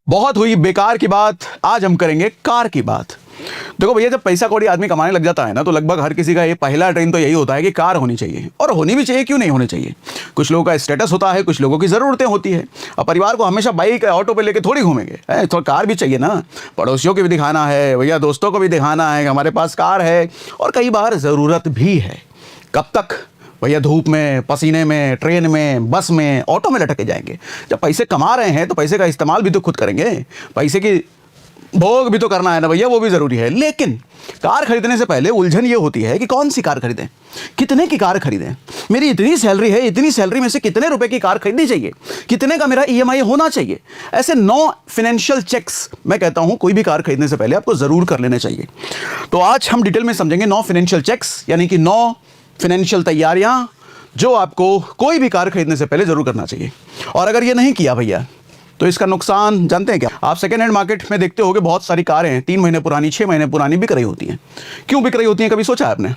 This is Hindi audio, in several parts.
बहुत हुई बेकार की बात, आज हम करेंगे कार की बात। देखो भैया, जब पैसा कौड़ी आदमी कमाने लग जाता है ना, तो लगभग हर किसी का ये पहला ट्रेंड तो यही होता है कि कार होनी चाहिए। और होनी भी चाहिए, क्यों नहीं होनी चाहिए। कुछ लोगों का स्टेटस होता है, कुछ लोगों की ज़रूरतें होती है। अब परिवार को हमेशा बाइक ऑटो पे लेके थोड़ी घूमेंगे, थोड़ा कार भी चाहिए ना। पड़ोसियों को भी दिखाना है भैया, दोस्तों को भी दिखाना है कि हमारे पास कार है। और कई बार ज़रूरत भी है। कब तक भैया धूप में, पसीने में, ट्रेन में, बस में, ऑटो में लटके जाएंगे। जब पैसे कमा रहे हैं तो पैसे का इस्तेमाल भी तो खुद करेंगे। पैसे की भोग भी तो करना है ना भैया, वो भी ज़रूरी है। लेकिन कार खरीदने से पहले उलझन ये होती है कि कौन सी कार खरीदें, कितने की कार खरीदें। मेरी इतनी सैलरी है, इतनी सैलरी में से कितने रुपए की कार खरीदनी चाहिए, कितने का मेरा ईएमआई होना चाहिए। ऐसे 9 फाइनेंशियल चेक्स मैं कहता हूं कोई भी कार खरीदने से पहले आपको ज़रूर कर लेने चाहिए। तो आज हम डिटेल में समझेंगे 9 फाइनेंशियल चेक्स, यानी कि 9 फाइनेंशियल तैयारियां जो आपको कोई भी कार खरीदने से पहले जरूर करना चाहिए। और अगर ये नहीं किया भैया तो इसका नुकसान जानते हैं क्या। आप सेकेंड हैंड मार्केट में देखते होंगे बहुत सारी कारें 3 महीने पुरानी, 6 महीने पुरानी बिक रही होती हैं। क्यों बिक रही होती हैं, कभी सोचा है आपने।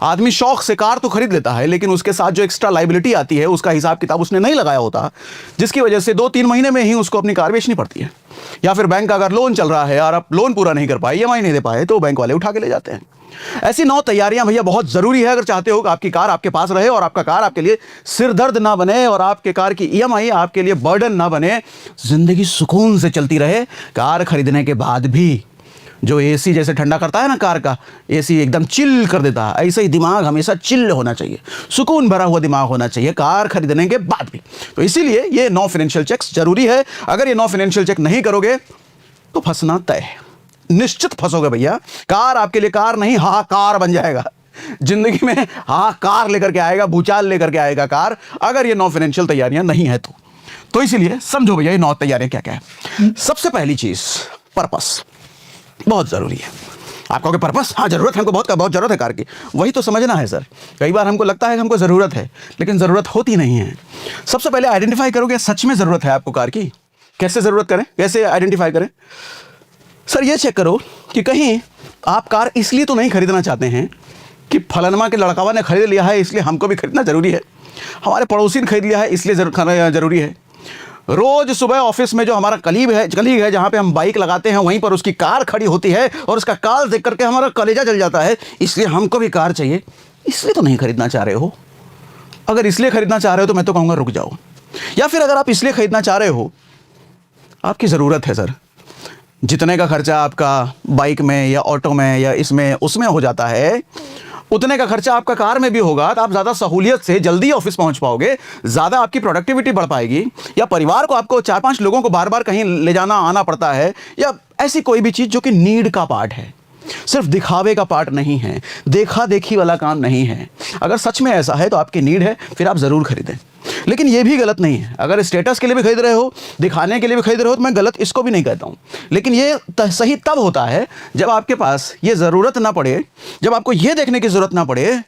आदमी शौक से कार तो खरीद लेता है, लेकिन उसके साथ जो एक्स्ट्रा लाइबिलिटी आती है उसका हिसाब किताब उसने नहीं लगाया होता, जिसकी वजह से 2-3 महीने में ही उसको अपनी कार बेचनी पड़ती है। या फिर बैंक का अगर लोन चल रहा है और आप लोन पूरा नहीं कर पाए, ईएमआई नहीं दे पाए, तो बैंक वाले उठा के ले जाते हैं। ऐसी 9 तैयारियां भैया बहुत जरूरी है अगर चाहते हो कि आपकी कार आपके पास रहे और आपका कार आपके लिए सिरदर्द ना बने और आपके कार की ईएमआई आपके लिए बर्डन ना बने, जिंदगी सुकून से चलती रहे। कार खरीदने के बाद भी जो एसी जैसे ठंडा करता है ना, कार का एसी एकदम चिल कर देता है, ऐसे ही दिमाग हमेशा चिल होना चाहिए, सुकून भरा हुआ दिमाग होना चाहिए कार खरीदने के बाद भी। तो इसीलिए ये 9 फाइनेंशियल चेक्स जरूरी है। अगर ये 9 फाइनेंशियल चेक नहीं करोगे तो फंसना तय है, निश्चित फंसोगे भैया। कार आपके लिए कार नहीं, हाहाकार बन जाएगा जिंदगी में। हाहाकार लेकर के आएगा, भूचाल लेकर के आएगा कार, अगर ये 9 फाइनेंशियल तैयारियां नहीं है तो इसीलिए समझो भैया ये 9 तैयारियां क्या क्या है। सबसे पहली चीज पर्पस बहुत जरूरी है। आप कहोगे पर्पस, हाँ जरूरत है, हमको बहुत जरूरत है कार की। वही तो समझना है सर। कई बार हमको लगता है कि हमको जरूरत है, लेकिन जरूरत होती नहीं है। सबसे पहले आइडेंटिफाई करोगे सच में जरूरत है आपको कार की। कैसे जरूरत करें, कैसे आइडेंटिफाई करें सर। ये चेक करो कि कहीं आप कार इसलिए तो नहीं खरीदना चाहते हैं कि फलानमा के लड़कावा ने खरीद लिया है इसलिए हमको भी खरीदना जरूरी है, हमारे पड़ोसी ने खरीद लिया है इसलिए जरूरी है। रोज सुबह ऑफिस में जो हमारा कलीग है जहाँ पे हम बाइक लगाते हैं, वहीं पर उसकी कार खड़ी होती है और उसका कार देख करके हमारा कलेजा जल जाता है, इसलिए हमको भी कार चाहिए। इसलिए तो नहीं खरीदना चाह रहे हो। अगर इसलिए खरीदना चाह रहे हो तो मैं तो कहूँगा रुक जाओ। या फिर अगर आप इसलिए खरीदना चाह रहे हो, आपकी ज़रूरत है सर, जितने का खर्चा आपका बाइक में या ऑटो में या इसमें उसमें हो जाता है, उतने का खर्चा आपका कार में भी होगा, तो आप ज़्यादा सहूलियत से जल्दी ऑफिस पहुंच पाओगे, ज़्यादा आपकी प्रोडक्टिविटी बढ़ पाएगी। या परिवार को आपको 4-5 लोगों को बार बार कहीं ले जाना आना पड़ता है, या ऐसी कोई भी चीज़ जो कि नीड का पार्ट है, सिर्फ दिखावे का पार्ट नहीं है, देखा देखी वाला काम नहीं है। अगर सच में ऐसा है तो आपकी नीड है, फिर आप ज़रूर खरीदें। लेकिन ये भी गलत नहीं है, अगर स्टेटस के लिए भी खरीद रहे हो, दिखाने के लिए भी खरीद रहे हो, तो मैं गलत इसको भी नहीं कहता हूँ। लेकिन ये सही तब होता है जब आपके पास ये ज़रूरत ना पड़े, जब आपको ये देखने की ज़रूरत ना पड़े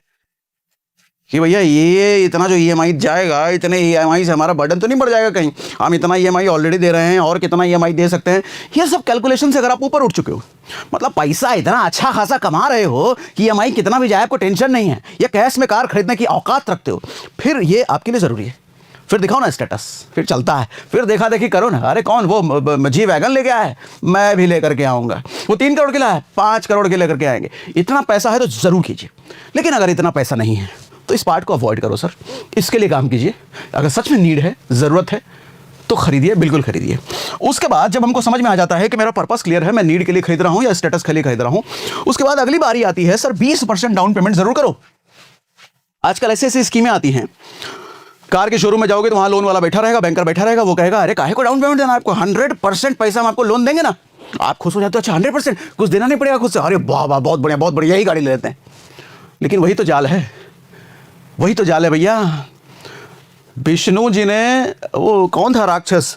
कि भैया ये इतना जो ईएमआई जाएगा, इतने ईएमआई से हमारा बर्डन तो नहीं बढ़ जाएगा कहीं, हम इतना ईएमआई ऑलरेडी दे रहे हैं और कितना ईएमआई दे सकते हैं। ये सब कैलकुलेशन से अगर आप ऊपर उठ चुके हो, मतलब पैसा इतना अच्छा खासा कमा रहे हो कि ईएमआई कितना भी जाए आपको टेंशन नहीं है, या कैश में कार खरीदने की औकात रखते हो, फिर ये आपके लिए ज़रूरी है। फिर दिखाओ ना स्टेटस, फिर चलता है, फिर देखा देखी करो ना। अरे कौन वो जी वैगन लेके आया है, मैं भी लेकर के आऊँगा। वो 3 करोड़ के लाया है, 5 करोड़ के लेकर के आएंगे। इतना पैसा है तो ज़रूर कीजिए। लेकिन अगर इतना पैसा नहीं है तो इस पार्ट को अवॉइड करो सर, इसके लिए काम कीजिए। अगर सच में नीड है, ज़रूरत है, तो खरीदिए, बिल्कुल खरीदिए। उसके बाद जब हमको समझ में आ जाता है कि मेरा पर्पस क्लियर है, मैं नीड के लिए खरीद रहा हूँ या स्टेटस के लिए खरीद रहा हूँ, उसके बाद अगली बारी आती है सर 20% डाउन पेमेंट ज़रूर करो। आजकल ऐसी ऐसी स्कीमें आती हैं, कार के शोरूम में जाओगे तो वहाँ लोन वाला बैठा रहेगा, बैंकर बैठा रहेगा, वो कहेगा अरे काहे को डाउन पेमेंट देना, आपको 100% पैसा हम आपको लोन देंगे ना। आप खुश हो जाते हो, अच्छा 100% कुछ देना नहीं पड़ेगा खुद से, अरे वाह वाह बहुत बढ़िया, यही गाड़ी ले लेते हैं। लेकिन वही तो जाल है, वही तो जाल है भैया। विष्णु जी ने, वो कौन था राक्षस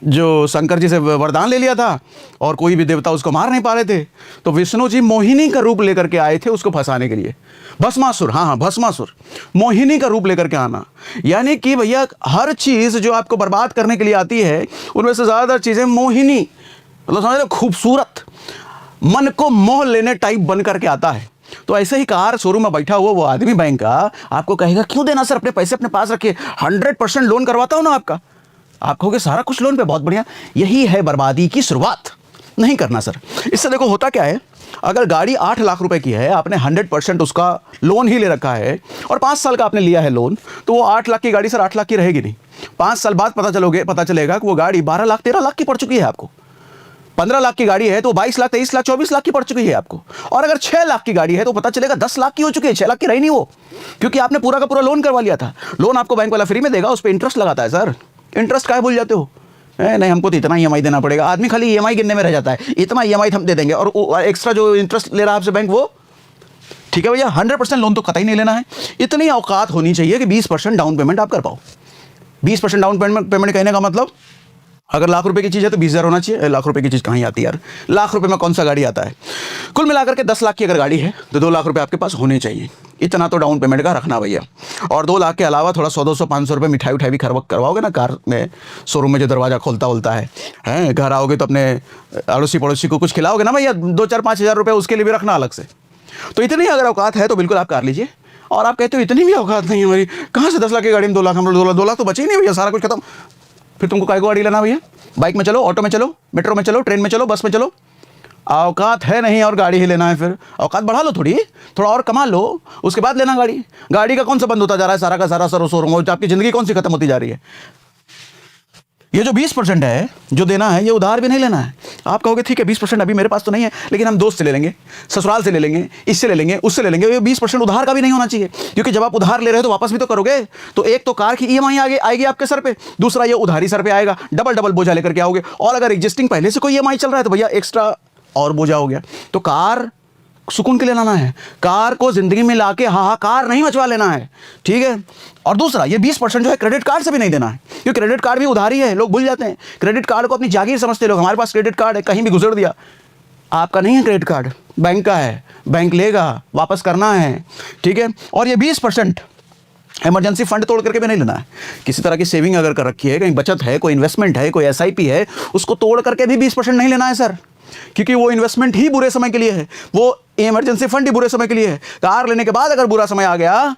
जो शंकर जी से वरदान ले लिया था और कोई भी देवता उसको मार नहीं पा रहे थे, तो विष्णु जी मोहिनी का रूप लेकर के आए थे उसको फंसाने के लिए। भस्मासुर, हाँ भस्मासुर, मोहिनी का रूप लेकर के आना। यानी कि भैया हर चीज़ जो आपको बर्बाद करने के लिए आती है उनमें से ज़्यादातर चीज़ें मोहिनी, मतलब समझ लो खूबसूरत, मन को मोह लेने टाइप बन करके आता है। तो ऐसे ही कार शोरूम में बैठा हुआ वो आदमी बैंक का आपको कहेगा क्यों देना सर, अपने पैसे अपने पास रखिए, 100% लोन करवाता हूँ ना आपका, आप कहोगे सारा कुछ लोन पे, बहुत बढ़िया, यही है बर्बादी की शुरुआत। नहीं करना सर। इससे देखो होता क्या है, अगर गाड़ी 8 लाख रुपए की है, आपने 100% उसका लोन ही ले रखा है और 5 साल का आपने लिया है लोन, तो वो 8 लाख की गाड़ी सर 8 लाख की रहेगी नहीं। 5 साल बाद पता चलेगा कि वो गाड़ी 12 लाख 13 लाख की पड़ चुकी है आपको। 15 लाख की गाड़ी है तो 22 लाख 23 लाख 24 लाख की पड़ चुकी है आपको। और अगर 6 लाख की गाड़ी है तो पता चलेगा 10 लाख की हो चुकी है, 6 लाख की रही नहीं वो, क्योंकि आपने पूरा का पूरा लोन करवा लिया था। लोन आपको बैंक वाला फ्री में देगा, उस पर इंटरेस्ट लगाता है सर। इंटरेस्ट काहे भूल जाते हो? नहीं हमको तो इतना ईएमआई देना पड़ेगा, आदमी खाली ईएमआई गिनने में रह जाता है, इतना ईएमआई हम दे देंगे और एक्स्ट्रा जो इंटरेस्ट ले रहा है आपसे बैंक वो ठीक है भैया। 100% लोन तो कतई नहीं लेना है। इतनी औकात होनी चाहिए कि 20% डाउन पेमेंट आप कर पाओ। 20% डाउन पेमेंट कहने का मतलब, अगर लाख रुपए की चीज़ है तो 20,000 होना चाहिए। लाख रुपए की चीज़ कहाँ आती है यार, लाख रुपए में कौन सा गाड़ी आता है। कुल मिलाकर के 10 लाख की अगर गाड़ी है तो 2 लाख रुपए आपके पास होने चाहिए। इतना तो डाउन पेमेंट का रखना भैया। और 2 लाख के अलावा थोड़ा 100-200 500 रुपये मिठाई उठाई भी करवाओगे ना कार में, शोरूम में जो दरवाजा खोलता है, घर आओगे तो अपने अड़ोसी पड़ोसी को कुछ खिलाओगे ना भैया, 2-4-5 हज़ार रुपये उसके लिए भी रखना अलग से। तो इतनी अगर औकात है तो बिल्कुल आप कार लीजिए। और आप कहते हो इतनी भी औकात नहीं है हमारी, कहाँ से 10 लाख की गाड़ी में 2 लाख, हम लोग 2 लाख तो बचे ही नहीं भैया, सारा कुछ खत्म। फिर तुमको काय को गाड़ी लेना भैया? बाइक में चलो, ऑटो में चलो, मेट्रो में चलो, ट्रेन में चलो, बस में चलो। औकात है नहीं और गाड़ी ही लेना है, फिर औकात बढ़ा लो, थोड़ा और कमा लो, उसके बाद लेना गाड़ी। गाड़ी का कौन सा बंद होता जा रहा है, सारा का सारा सर शोरूम, आपकी ज़िंदगी कौन सी खत्म होती जा रही है। ये जो 20% है जो देना है, ये उधार भी नहीं लेना है। आप कहोगे ठीक है 20% अभी मेरे पास तो नहीं है, लेकिन हम दोस्त से ले लेंगे, ससुराल से ले लेंगे, इससे ले लेंगे, उससे ले लेंगे। ये 20% उधार का भी नहीं होना चाहिए, क्योंकि जब आप उधार ले रहे हो तो वापस भी तो करोगे। तो एक तो कार की ईएमआई आएगी आपके सर पे, दूसरा ये उधारी सर पे आएगा, डबल बोझा लेकर के आओगे। और अगर एग्जिस्टिंग पहले से कोई ईएमआई चल रहा है तो भैया एक्स्ट्रा और बोझा हो गया। तो कार सुकून के लिए लाना है, कार को जिंदगी में लाके हाहाकार नहीं मचवा लेना है, ठीक है। और दूसरा ये 20% जो है क्रेडिट कार्ड से भी नहीं देना है, क्योंकि क्रेडिट कार्ड भी उधारी है, लोग भूल जाते हैं। क्रेडिट कार्ड को अपनी जागीर समझते लोग, हमारे पास क्रेडिट कार्ड है, कहीं भी गुजर दिया। आपका नहीं है क्रेडिट कार्ड, बैंक का है, बैंक लेगा, वापस करना है, ठीक है। और ये 20% इमरजेंसी फंड तोड़ करके भी नहीं लेना है। किसी तरह की सेविंग अगर कर रखी है, कहीं बचत है, कोई इन्वेस्टमेंट है, कोई एसआईपी है, उसको तोड़ करके भी 20% नहीं लेना है सर, क्योंकि वो इन्वेस्टमेंट ही बुरे समय के लिए है, वो इमरजेंसी फंड ही बुरे समय के लिए है। कार लेने के बाद अगर बुरा समय आ गया,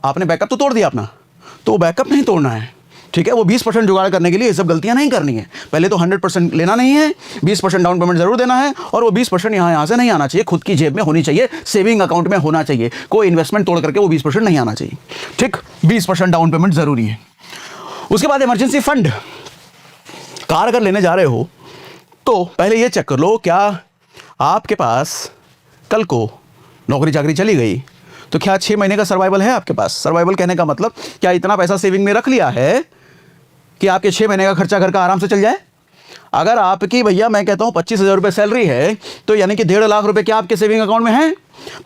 आपने बैकअप तो तोड़ दिया अपना, तो बैकअप नहीं तोड़ना है, ठीक है। वो 20% जुगाड़ करने के लिए ये सब गलतियां नहीं करनी है। पहले तो 100% लेना नहीं है, 20% डाउन पेमेंट जरूर देना है, और वो 20% यहाँ से नहीं आना चाहिए, खुद की जेब में होनी चाहिए, सेविंग अकाउंट में होना चाहिए। कोई इन्वेस्टमेंट तोड़ करके वो 20% नहीं आना चाहिए, ठीक। 20% डाउन पेमेंट जरूरी है। उसके बाद इमरजेंसी फंड, कार अगर लेने जा रहे हो तो पहले ये चेक कर लो, क्या आपके पास कल को नौकरी चाकरी चली गई तो क्या 6 महीने का सर्वाइवल है आपके पास। सर्वाइवल कहने का मतलब क्या इतना पैसा सेविंग में रख लिया है कि आपके 6 महीने का खर्चा घर का आराम से चल जाए। अगर आपकी भैया मैं कहता हूँ 25,000 रुपये सैलरी है, तो यानी कि 1.5 लाख रुपए क्या आपके सेविंग अकाउंट में है।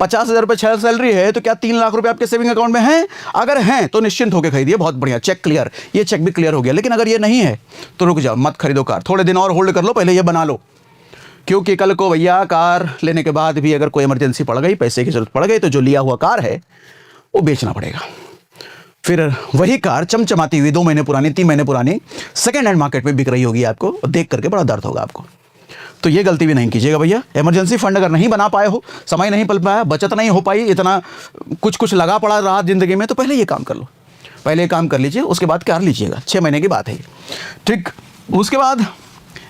50,000 रुपये सैलरी है तो क्या 3 लाख रुपए आपके सेविंग अकाउंट में है। अगर हैं तो निश्चिंत होकर खरीदिए, बहुत बढ़िया, चेक क्लियर, ये चेक भी क्लियर हो गया। लेकिन अगर ये नहीं है तो रुक जाओ, मत खरीदो कार, थोड़े दिन और होल्ड कर लो, पहले ये बना लो, क्योंकि कल को भैया कार लेने के बाद भी अगर कोई इमरजेंसी पड़ गई, पैसे की जरूरत पड़ गई, तो जो लिया हुआ कार है वो बेचना पड़ेगा। फिर वही कार चमचमाती हुई 2 महीने पुरानी, 3 महीने पुरानी सेकेंड हैंड मार्केट में बिक रही होगी, आपको देख करके बड़ा दर्द होगा आपको। तो ये गलती भी नहीं कीजिएगा भैया। इमरजेंसी फंड अगर नहीं बना पाए हो, समय नहीं पल पाया, बचत नहीं हो पाई, इतना कुछ लगा पड़ा रहा ज़िंदगी में, तो पहले ये काम कर लो, पहले ये काम कर लीजिए, उसके बाद कार लीजिएगा। 6 महीने की बात है, ठीक। उसके बाद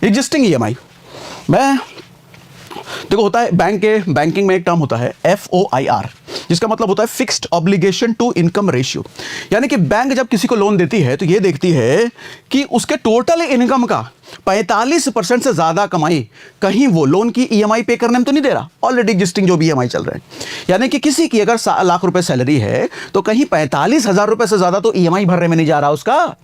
एग्जिस्टिंग ईएमआई, मैं देखो होता है बैंकिंग में एक टर्म होता है FOIR, जिसका मतलब होता है fixed obligation to income ratio. यानी कि बैंक जब किसी को लोन देती है तो ये देखती है कि उसके टोटल इनकम का 45% से ज्यादा कमाई कहीं वो लोन की EMI पे करने में तो नहीं दे रहा, ऑलरेडी एग्जिस्टिंग जो भी EMI चल रहे हैं। यानी कि किसी की अगर लाख रुपए सैलरी है तो कहीं 45,000 रुपए से ज्यादा तो EMI भरने में नहीं जा रहा उसका।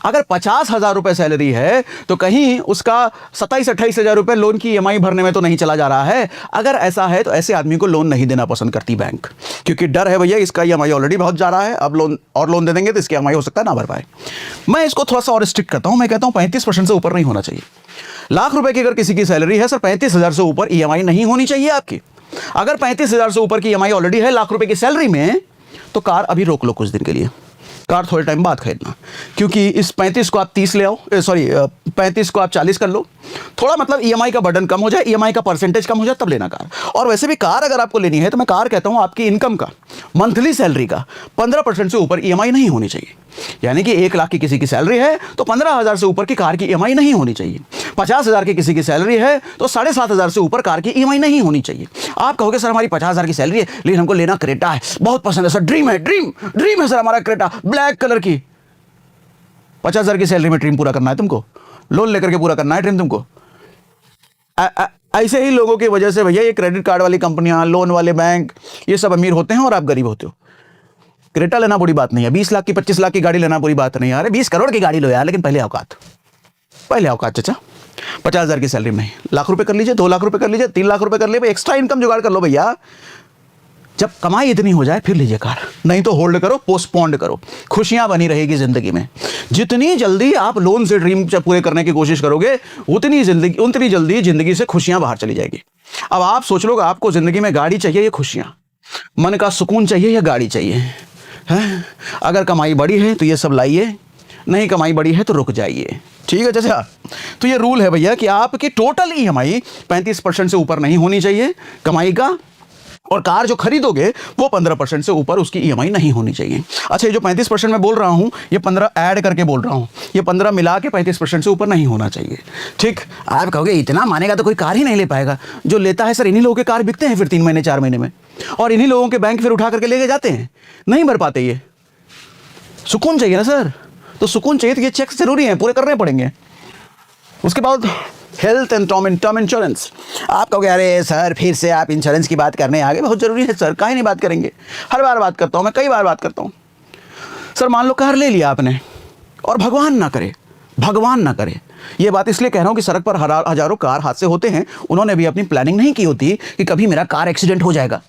अगर 50,000 रुपए सैलरी है तो कहीं उसका 27-28,000 रुपए लोन की EMI भरने में तो नहीं चला जा रहा है। अगर ऐसा है तो ऐसे आदमी को लोन नहीं देना पसंद करती बैंक, क्योंकि डर है भैया इसका EMI ऑलरेडी बहुत जा रहा है, अब लोन दे देंगे तो इसकी EMI हो सकता है ना भर पाए। मैं इसको थोड़ा सा और स्ट्रिक्ट करता हूं, मैं कहता हूं 35% से ऊपर नहीं होना चाहिए। लाख रुपए की अगर किसी की सैलरी है सर, 35,000 से ऊपर EMI नहीं होनी चाहिए आपकी। अगर 35,000 से ऊपर की EMI ऑलरेडी है लाख रुपए की सैलरी में, तो कार अभी रोक लो कुछ दिन के लिए, कार थोड़े टाइम बाद खरीदना, क्योंकि इस 35 को आप 30 ले आओ, 35 को आप 40 कर लो, थोड़ा मतलब ईएमआई का बर्डन कम हो जाए, ईएमआई का परसेंटेज कम हो जाए, तब लेना कार। और वैसे भी कार अगर आपको लेनी है तो मैं कार कहता हूँ आपकी इनकम का, मंथली सैलरी का 15% से ऊपर ईएमआई नहीं होनी चाहिए। यानी कि 1 लाख की किसी की सैलरी है तो 15,000 से ऊपर की कार की ईएमआई नहीं होनी चाहिए। 50,000 की किसी की सैलरी है तो 7,500 से ऊपर कार की ईएमआई नहीं होनी चाहिए। आप कहोगे सर हमारी 50,000 की सैलरी है लेकिन हमको लेना क्रेटा है, बहुत पसंद है सर, ड्रीम है, ड्रीम है सर हमारा क्रेटा, ब्लैक कलर की। 50,000 की सैलरी में ड्रीम पूरा करना है तुमको, लोन लेकर के पूरा करना है ड्रीम तुमको। ऐसे ही लोगों की वजह से भैया ये क्रेडिट कार्ड वाली कंपनियां, लोन वाले बैंक, ये सब अमीर होते हैं और आप गरीब होते हो। क्रेटा लेना बुरी बात नहीं है, 20 लाख की 25 लाख की गाड़ी लेना बुरी बात नहीं है, अरे 20 करोड़ की गाड़ी लो यार, लेकिन पहले औकात चाचा। 50,000 की सैलरी में नहीं, लाख रुपए कर लीजिए, 2 लाख रुपए कर लीजिए, 3 लाख रुपए कर लीजिए, एक्स्ट्रा इनकम जुगाड़ कर लो भैया। जब कमाई इतनी हो जाए फिर लीजिए कार, नहीं तो होल्ड करो, पोस्टपोन्ड करो, खुशियां बनी रहेगी जिंदगी में। जितनी जल्दी आप लोन से ड्रीम पूरे करने की कोशिश करोगे उतनी जल्दी जिंदगी से खुशियां बाहर चली जाएगी। अब आप सोच लो आपको जिंदगी में गाड़ी चाहिए या खुशियां, मन का सुकून चाहिए या गाड़ी चाहिए है? अगर कमाई बड़ी है तो ये सब लाइए, नहीं कमाई बड़ी है तो रुक जाइए, ठीक है चाचा। तो ये रूल है भैया कि आपकी टोटल ईएमआई 35% से ऊपर नहीं होनी चाहिए कमाई का, और कार जो खरीदोगे वो 15% से ऊपर उसकी ईएमआई नहीं होनी चाहिए। अच्छा, ये जो 35% मैं बोल रहा हूँ ये 15 ऐड करके बोल रहा हूँ, ये 15 मिला के 35% से ऊपर नहीं होना चाहिए, ठीक। आप कहोगे इतना मानेगा तो कोई कार ही नहीं ले पाएगा। जो लेता है सर, इन्हीं लोगों के कार बिकते हैं फिर 3 महीने 4 महीने में, और इन्हीं लोगों के बैंक फिर उठा करके लेके जाते हैं, नहीं भर पाते। ये सुकून चाहिए ना सर, तो सुकून चाहिए तो ये चेक जरूरी है, पूरे करने पड़ेंगे। उसके बाद हेल्थ एंड टर्म इंश्योरेंस। आप कहोगे अरे सर फिर से आप इंश्योरेंस की बात करने आगे, बहुत ज़रूरी है सर, काहे नहीं बात करेंगे, हर बार बात करता हूँ मैं, कई बार बात करता हूँ। सर मान लो कार ले लिया आपने और भगवान ना करे, ये बात इसलिए कह रहा हूँ कि सड़क पर हजारों कार हादसे होते हैं, उन्होंने भी अपनी प्लानिंग नहीं की होती कि कभी मेरा कार एक्सीडेंट हो जाएगा,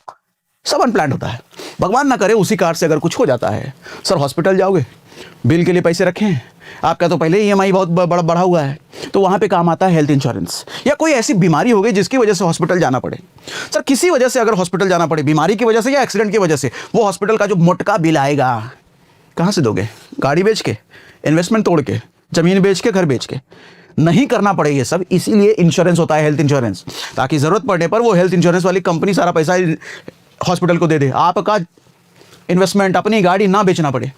सब अनप्लान्ड होता है। भगवान ना करे उसी कार से अगर कुछ हो जाता है, सर हॉस्पिटल जाओगे, बिल के लिए पैसे रखे हैं, आपका तो पहले ईएमआई बहुत बढ़ा हुआ है, तो वहाँ पे काम आता है हेल्थ इंश्योरेंस। या कोई ऐसी बीमारी हो गई जिसकी वजह से हॉस्पिटल जाना पड़े, सर किसी वजह से अगर हॉस्पिटल जाना पड़े, बीमारी की वजह से या एक्सीडेंट की वजह से, वो हॉस्पिटल का जो मोटका बिल आएगा कहाँ से दोगे? गाड़ी बेच के, इन्वेस्टमेंट तोड़ के, ज़मीन बेच के, घर बेच के? नहीं करना पड़े ये सब, इसीलिए इंश्योरेंस होता है, हेल्थ इंश्योरेंस, ताकि ज़रूरत पड़ने पर वो हेल्थ इंश्योरेंस वाली कंपनी सारा पैसा हॉस्पिटल को दे दे, आपका इन्वेस्टमेंट, अपनी गाड़ी ना बेचना पड़े।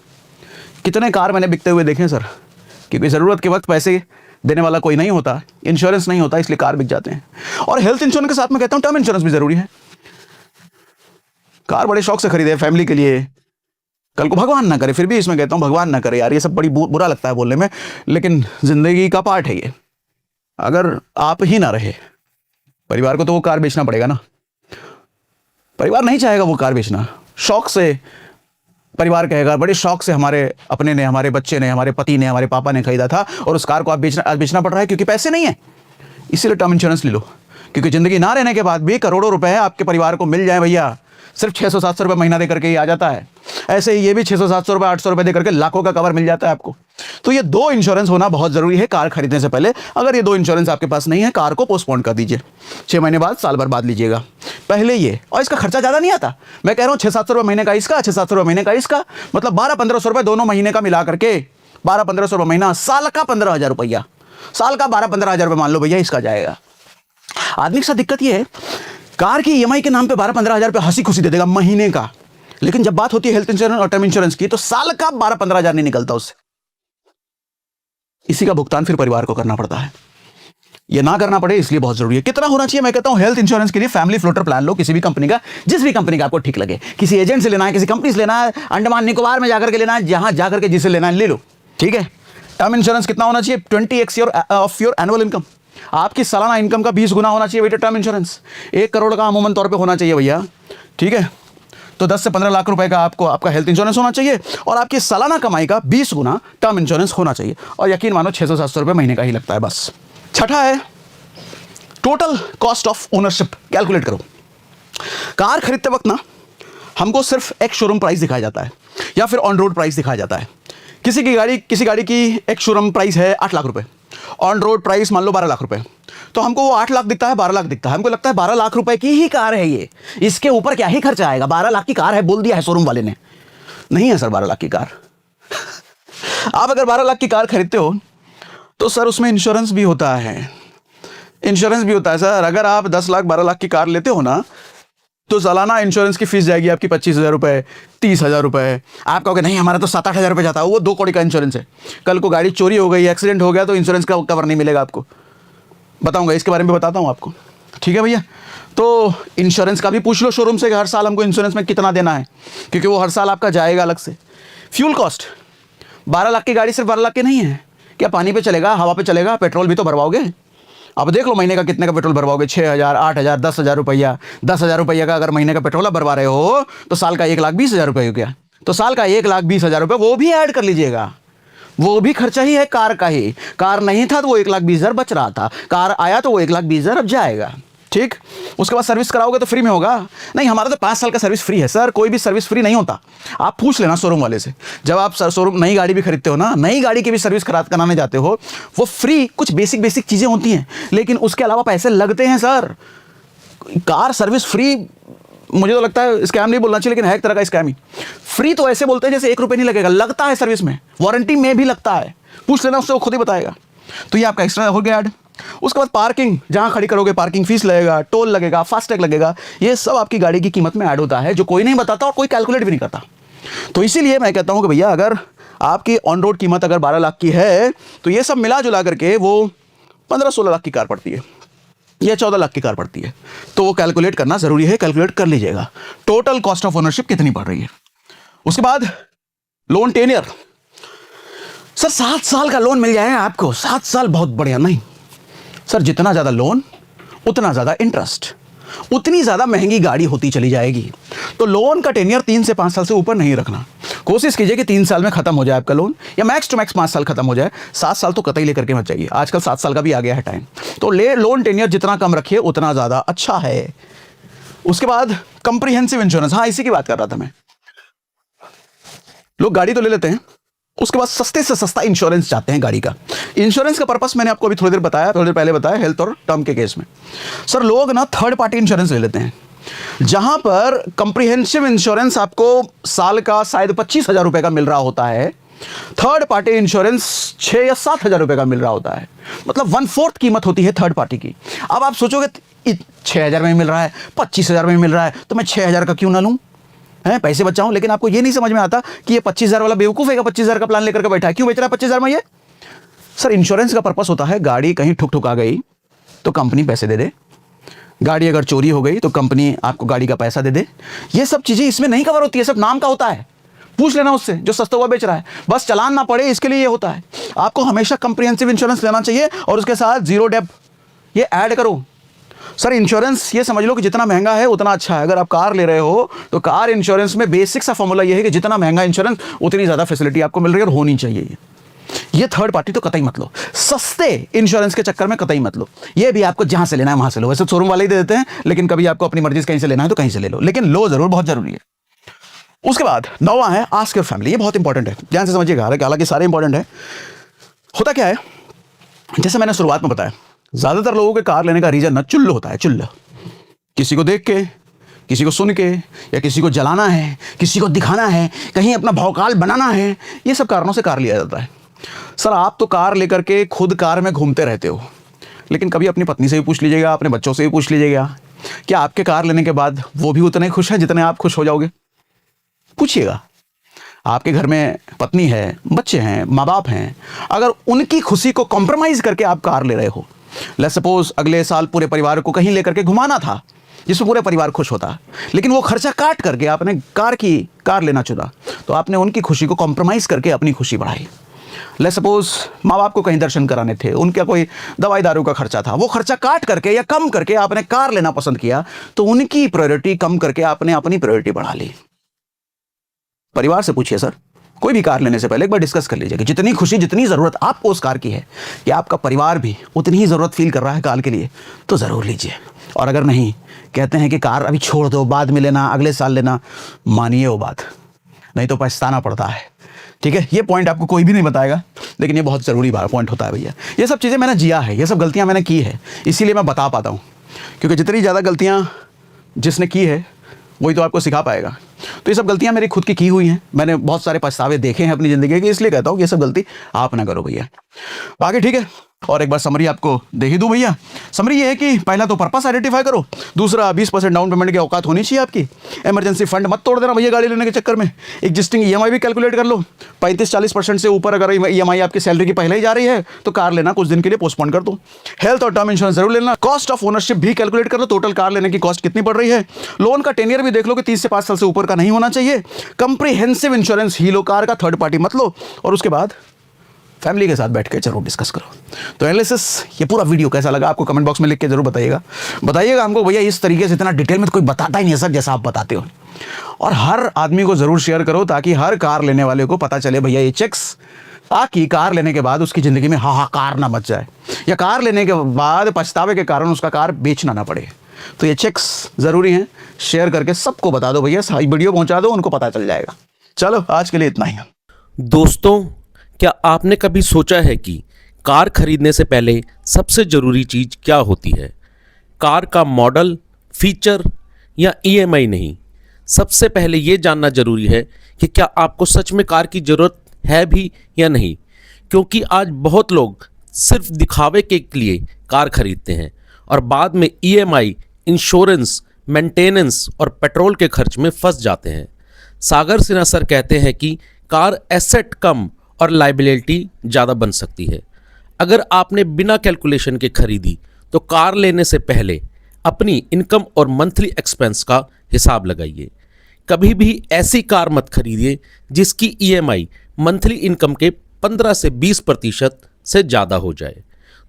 कितने कार मैंने बिकते हुए देखे सर, क्योंकि ज़रूरत के वक्त पैसे देने वाला कोई नहीं होता, इंश्योरेंस नहीं होता, इसलिए कार बिक जाते हैं। और हेल्थ इंश्योरेंस के साथ मैं कहता हूँ टर्म इंश्योरेंस भी ज़रूरी है। कार बड़े शौक से खरीदे फैमिली के लिए, कल को भगवान ना करे, फिर भी इसमें कहता हूँ भगवान ना करे यार, ये सब बड़ी बुरा लगता है बोलने में, लेकिन ज़िंदगी का पार्ट है ये। अगर आप ही ना रहे, परिवार को तो वो कार बेचना पड़ेगा ना, परिवार नहीं चाहेगा वो कार बेचना, शौक से परिवार कहेगा, बड़े शौक से हमारे अपने ने, हमारे बच्चे ने, हमारे पति ने, हमारे पापा ने खरीदा था और उस कार को आप बेचना पड़ रहा है क्योंकि पैसे नहीं है। इसीलिए टर्म इंश्योरेंस ले लो, क्योंकि ज़िंदगी ना रहने के बाद भी करोड़ों रुपए आपके परिवार को मिल जाए भैया, सिर्फ 600-700 रुपये महीना दे करके ही आ जाता है। ऐसे ही ये भी 600-700 रुपये 800 रुपये दे करके लाखों का कवर मिल जाता है आपको। तो ये 2 इंश्योरेंस होना बहुत ज़रूरी है कार खरीदने से पहले। अगर ये 2 इंश्योरेंस आपके पास नहीं है, कार को पोस्टपोन कर दीजिए, 6 महीने बाद, साल भर बाद लीजिएगा पहले ये। और इसका खर्चा ज़्यादा नहीं आता, मैं कह रहा हूँ 600-700 रुपये महीने का इसका, 600-700 रुपये महीने का इसका, मतलब 1200-1500 रुपये दोनों महीने का मिला करके, 1200-1500 रुपये महीना, साल का 15,000 रुपया, साल का 12-15,000 रुपये मान लो भैया इसका जाएगा। आदमी के साथ दिक्कत ये है, कार की ईएमआई के नाम पे 12-15,000 रुपये हंसी खुशी दे देगा महीने का, लेकिन जब बात होती है हेल्थ इंश्योरेंस और टर्म इंश्योरेंस की तो साल का 12-15,000 नहीं निकलता उससे। इसी का भुगतान फिर परिवार को करना पड़ता है, ये ना करना पड़े इसलिए बहुत जरूरी है। कितना होना चाहिए? मैं कहता हूं हेल्थ इंश्योरेंस के लिए फैमिली फ्लोटर प्लान लो, किसी भी कंपनी का, जिस भी कंपनी का आपको ठीक लगे, किसी एजेंट से लेना है, किसी कंपनी से लेना है, अंडमान निकोबार में जाकर के लेना है, जहां जाकर के जिसे लेना है ले लो, ठीक है। टर्म इंश्योरेंस कितना होना चाहिए? 20x of your annual income, आपकी सालाना इनकम का 20 गुना होना चाहिए बेटा टर्म इंश्योरेंस। 1 करोड़ का अमूमन तौर पे होना चाहिए भैया, ठीक है। तो 10 से 15 लाख रुपए का आपका हेल्थ इंश्योरेंस होना चाहिए और आपकी सालाना कमाई का 20 गुना टर्म इंश्योरेंस होना चाहिए। और यकीन मानो 600-700 रुपये महीने का ही लगता है बस। छठा है total cost of ownership calculate करो। कार खरीदते वक्त ना हमको सिर्फ एक शोरूम प्राइस दिखाया जाता है या फिर ऑन रोड प्राइस दिखाया जाता है। किसी गाड़ी की एक शोरूम प्राइस है 8 लाख रुपए, ऑन रोड प्राइस मान लो 12 लाख रुपए, तो हमको वो 8 लाख दिखता है, 12 लाख दिखता है, हमको लगता है 12 लाख रुपए की ही कार है ये, इसके ऊपर क्या ही खर्चा आएगा, 12 लाख की कार है बोल दिया है शोरूम वाले ने। नहीं है सर 12 लाख की कार आप अगर 12 लाख की कार खरीदते हो तो सर उसमें इंश्योरेंस भी होता है, इंश्योरेंस भी होता है सर। अगर आप 10 लाख 12 लाख की कार लेते हो ना तो सालाना इंश्योरेंस की फीस जाएगी आपकी 25,000 रुपये, 30,000 रुपये। आप कहोगे नहीं हमारा तो 7-8 हज़ार रुपये जाता है, वो 2 करोड़ का इंश्योरेंस है। कल को गाड़ी चोरी हो गई, एक्सीडेंट हो गया तो इंश्योरेंस का कवर नहीं मिलेगा आपको। बताऊंगा इसके बारे में, बताता हूँ आपको, ठीक है भैया। तो इंश्योरेंस का भी पूछ लो शोरूम से कि हर साल हमको इंश्योरेंस में कितना देना है, क्योंकि वो हर साल आपका जाएगा अलग से। फ्यूल कॉस्ट 12 लाख की गाड़ी सिर्फ 12 लाख की नहीं है। क्या पानी पे चलेगा, हवा पे चलेगा, पेट्रोल भी तो भरवाओगे। अब देख लो महीने का कितने का पेट्रोल भरवाओगे, 6,000, 8,000, 10,000 रुपया। 10,000 रुपये का अगर महीने का पेट्रोल आप भरवा रहे हो तो साल का 1,20,000 रुपये हो गया। तो साल का 1,20,000 रुपये वो भी ऐड कर लीजिएगा, वो भी खर्चा ही है कार का ही। कार नहीं था तो वो 1,20,000 बच रहा था, कार आया तो वो 1,20,000 अब जाएगा, ठीक। उसके बाद सर्विस कराओगे तो फ्री में होगा। नहीं हमारा तो 5 साल का सर्विस फ्री है सर, कोई भी सर्विस फ्री नहीं होता। आप पूछ लेना शोरूम वाले से, जब आप शोरूम नई गाड़ी भी खरीदते हो ना, नई गाड़ी की भी सर्विस कराने जाते हो, वो फ्री कुछ बेसिक चीज़ें होती हैं, लेकिन उसके अलावा पैसे लगते हैं सर। कार सर्विस फ्री मुझे तो लगता है स्कैम नहीं बोलना चाहिए, लेकिन है एक तरह का स्कैम ही। फ्री तो ऐसे बोलते हैं जैसे 1 रुपये नहीं लगेगा, लगता है सर्विस में, वारंटी में भी लगता है। पूछ लेना उससे, वो खुद ही बताएगा। तो ये आपका एक्स्ट्रा हो गया ऐड। उसके बाद पार्किंग, जहां खड़ी करोगे पार्किंग फीस लगेगा, टोल लगेगा, फास्टैग लगेगा, ये सब आपकी गाड़ी की कीमत में ऐड होता है, जो कोई नहीं बताता और कोई कैलकुलेट भी नहीं करता। तो इसीलिए मैं कहता हूं कि भैया अगर आपकी ऑन रोड कीमत अगर 12 लाख की है तो ये सब मिला जुला करके वो 15-16 लाख की कार पड़ती है या 14 लाख की कार पड़ती है। तो वो कैलकुलेट करना जरूरी है, कैलकुलेट कर लीजिएगा टोटल कॉस्ट ऑफ ओनरशिप कितनी पड़ रही है। उसके बाद लोन टेन्योर, सर 7 साल का लोन मिल जाए आपको, 7 साल बहुत बढ़िया। नहीं सर, जितना ज़्यादा लोन उतना ज़्यादा इंटरेस्ट, उतनी ज़्यादा महंगी गाड़ी होती चली जाएगी। तो लोन का टेन्योर 3 से 5 साल से ऊपर नहीं रखना। कोशिश कीजिए कि 3 साल में खत्म हो जाए आपका लोन, या मैक्स टू मैक्स 5 साल खत्म हो जाए। 7 साल तो कतई लेकर के मत जाइए, आजकल 7 साल का भी आ गया है टाइम। तो लोन टेन्योर जितना कम रखिए उतना ज़्यादा अच्छा है। उसके बाद कंप्रीहेंसिव इंश्योरेंस, हाँ इसी की बात कर रहा था मैं। लोग गाड़ी तो ले लेते हैं, उसके बाद सस्ते से सस्ता इंश्योरेंस चाहते हैं गाड़ी का। इंश्योरेंस का पर्पस मैंने आपको अभी थोड़ी देर पहले बताया हेल्थ और टर्म के केस में। सर लोग ना थर्ड पार्टी इंश्योरेंस ले लेते हैं, जहां पर कंप्रीहेंसिव इंश्योरेंस आपको साल का शायद 25,000 रुपए का मिल रहा होता है, थर्ड पार्टी इंश्योरेंस 6 या 7 हजार रुपए का मिल रहा होता है। मतलब 1/4 कीमत होती है थर्ड पार्टी की। अब आप सोचोगे 6,000 में मिल रहा है, 25,000 में मिल रहा है, तो मैं 6,000 का क्यों ना लूं, है पैसे बचाऊं। लेकिन आपको ये नहीं समझ में आता कि ये 25,000 वाला बेवकूफ है, 25,000 का प्लान लेकर के बैठा है, क्यों बेच रहा है 25,000 में ये। सर इंश्योरेंस का पर्पस होता है गाड़ी कहीं ठुक आ गई तो कंपनी पैसे दे दे, गाड़ी अगर चोरी हो गई तो कंपनी आपको गाड़ी का पैसा दे दे। ये सब चीजें इसमें नहीं कवर होती है, सब नाम का होता है। पूछ लेना उससे जो सस्ता हुआ बेच रहा है, बस चालान ना पड़े इसके लिए ये होता है। आपको हमेशा कंप्रीहेंसिव इंश्योरेंस लेना चाहिए और उसके साथ जीरो डेब्ट ये ऐड करो। सर इंश्योरेंस ये समझ लो कि जितना महंगा है उतना अच्छा है। अगर आप कार ले रहे हो तो कार इंश्योरेंस में बेसिक सा फॉर्मूला ये है कि जितना महंगा इंश्योरेंस उतनी ज्यादा फैसिलिटी आपको मिल रही है और होनी चाहिए। ये थर्ड पार्टी तो कतई मत लो, सस्ते इंश्योरेंस के चक्कर में कतई मत लो। ये भी आपको जहां से लेना है वहां से लो, वैसे शोरूम वाले ही दे देते हैं, लेकिन कभी आपको अपनी मर्जी से कहीं से लेना है तो कहीं से ले लो, लेकिन लो जरूर, बहुत जरूरी है। उसके बाद 9वां है आस्क योर फैमिली। ये बहुत इंपॉर्टेंट है, ध्यान से समझिएगा, हालांकि सारे इंपॉर्टेंट है। होता क्या है, जैसे मैंने शुरुआत में बताया, ज्यादातर लोगों के कार लेने का रीजन ना चुल्ल होता है। चुल्ल किसी को देख के, किसी को सुन के, या किसी को जलाना है, किसी को दिखाना है, कहीं अपना भौकाल बनाना है, ये सब कारणों से कार लिया जाता है। सर आप तो कार लेकर के खुद कार में घूमते रहते हो, लेकिन कभी अपनी पत्नी से भी पूछ लीजिएगा, अपने बच्चों से भी पूछ लीजिएगा, क्या आपके कार लेने के बाद वो भी उतने खुश हैं जितने आप खुश हो जाओगे? पूछिएगा। आपके घर में पत्नी है, बच्चे हैं, माँ बाप हैं, अगर उनकी खुशी को कॉम्प्रोमाइज करके आप कार ले रहे हो, लेट्स सपोज अगले साल पूरे परिवार को कहीं लेकर के घुमाना था जिसमें पूरे परिवार खुश होता, लेकिन वो खर्चा काट करके आपने कार लेना चुना, तो आपने उनकी खुशी को कॉम्प्रोमाइज करके अपनी खुशी बढ़ाई। लेट्स सपोज माँ बाप को कहीं दर्शन कराने थे, उनका कोई दवाई दारू का खर्चा था, वो खर्चा काट करके या कम करके आपने कार लेना पसंद किया, तो उनकी प्रायोरिटी कम करके आपने अपनी प्रायोरिटी बढ़ा ली। परिवार से पूछिए सर, कोई भी कार लेने से पहले एक बार डिस्कस कर लीजिए कि जितनी खुशी, जितनी जरूरत आपको उस कार की है, कि आपका परिवार भी उतनी ही जरूरत फील कर रहा है कार के लिए, तो जरूर लीजिए। और अगर नहीं, कहते हैं कि कार अभी छोड़ दो, बाद में लेना, अगले साल लेना, मानिए वो बात, नहीं तो पछताना पड़ता है। ठीक है, ये पॉइंट आपको कोई भी नहीं बताएगा, लेकिन ये बहुत जरूरी पॉइंट होता है भैया। ये सब चीज़ें मैंने जिया है, ये सब गलतियाँ मैंने की है, इसीलिए मैं बता पाता हूँ, क्योंकि जितनी ज़्यादा गलतियाँ जिसने की है वही तो आपको सिखा पाएगा। तो ये सब गलतियां मेरी खुद की हुई हैं, मैंने बहुत सारे पछतावे देखे हैं अपनी ज़िंदगी के, इसलिए कहता हूँ कि ये सब गलती आप ना करो भैया। बाकी ठीक है, और एक बार समरी आपको दे ही दूं भैया। समरी ये है कि पहला तो पर्पस आइडेंटिफाई करो, दूसरा 20% डाउन पेमेंट की औकात होनी चाहिए आपकी, इमरजेंसी फंड मत तोड़ देना भैया गाड़ी लेने के चक्कर में, एग्जिस्टिंग ईएमआई भी कैलकुलेट कर लो, 35-40% से ऊपर अगर ईएमआई आपकी सैलरी की पहले ही जा रही है तो कार लेना कुछ दिन के लिए पोस्टपोन कर दो। हेल्थ और टर्म इंश्योरेंस जरूर लेना, कॉस्ट ऑफ ओनरशिप भी कैलकुलेट कर लो, टोटल कार लेने की कॉस्ट कितनी पड़ रही है, लोन का टेनियर भी देख लो कि 30 से 5 साल से ऊपर का नहीं होना चाहिए, कंप्रीहेंसिव इंश्योरेंस ही लो कार का, थर्ड पार्टी मत लो, और उसके बाद फैमिली के साथ बैठ के जरूर डिस्कस करो। तो एनालिसिस, ये पूरा वीडियो कैसा लगा आपको कमेंट बॉक्स में लिख के जरूर बताइएगा हमको भैया, इस तरीके से इतना डिटेल में तो कोई बताता ही नहीं है सर जैसा आप बताते हो। और हर आदमी को जरूर शेयर करो ताकि हर कार लेने वाले को पता चले भैया ये चेक्स, ताकि कार लेने के बाद उसकी ज़िंदगी में हाहाकार ना मच जाए, या कार लेने के बाद पछतावे के कारण उसका कार बेचना ना पड़े। तो ये चेक्स ज़रूरी हैं, शेयर करके सबको बता दो भैया, वीडियो पहुँचा दो, उनको पता चल जाएगा। चलो आज के लिए इतना ही। दोस्तों, क्या आपने कभी सोचा है कि कार खरीदने से पहले सबसे ज़रूरी चीज़ क्या होती है? कार का मॉडल, फीचर या ईएमआई नहीं, सबसे पहले ये जानना ज़रूरी है कि क्या आपको सच में कार की ज़रूरत है भी या नहीं। क्योंकि आज बहुत लोग सिर्फ दिखावे के लिए कार खरीदते हैं और बाद में ईएमआई, इंश्योरेंस, मेंटेनेंस और पेट्रोल के खर्च में फंस जाते हैं। सागर सिन्हा सर कहते हैं कि कार एसेट कम और लायबिलिटी ज़्यादा बन सकती है। अगर आपने बिना कैलकुलेशन के खरीदी तो कार लेने से पहले अपनी इनकम और मंथली एक्सपेंस का हिसाब लगाइए। कभी भी ऐसी कार मत खरीदिए जिसकी ईएमआई मंथली इनकम के 15 से 20% से ज़्यादा हो जाए।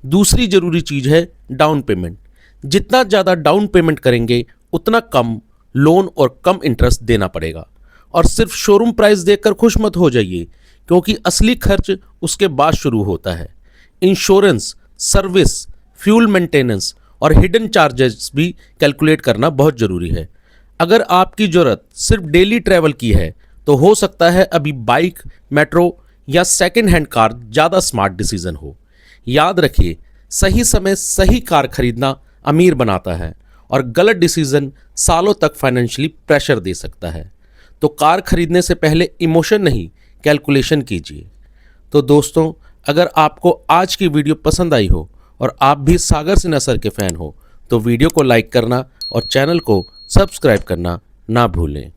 दूसरी ज़रूरी चीज़ है डाउन पेमेंट। जितना ज़्यादा डाउन पेमेंट करेंगे उतना कम लोन और कम इंटरेस्ट देना पड़ेगा। और सिर्फ शोरूम प्राइस देखकर खुश मत हो जाइए, क्योंकि असली खर्च उसके बाद शुरू होता है। इंश्योरेंस, सर्विस, फ्यूल मेंटेनेंस और हिडन चार्जेस भी कैलकुलेट करना बहुत ज़रूरी है। अगर आपकी ज़रूरत सिर्फ डेली ट्रैवल की है तो हो सकता है अभी बाइक, मेट्रो या सेकेंड हैंड कार ज़्यादा स्मार्ट डिसीजन हो। याद रखिए, सही समय सही कार खरीदना अमीर बनाता है और गलत डिसीजन सालों तक फाइनेंशियली प्रेशर दे सकता है। तो कार खरीदने से पहले इमोशन नहीं, कैलकुलेशन कीजिए। तो दोस्तों, अगर आपको आज की वीडियो पसंद आई हो और आप भी सागर सिन्हा सर के फ़ैन हो तो वीडियो को लाइक करना और चैनल को सब्सक्राइब करना ना भूलें।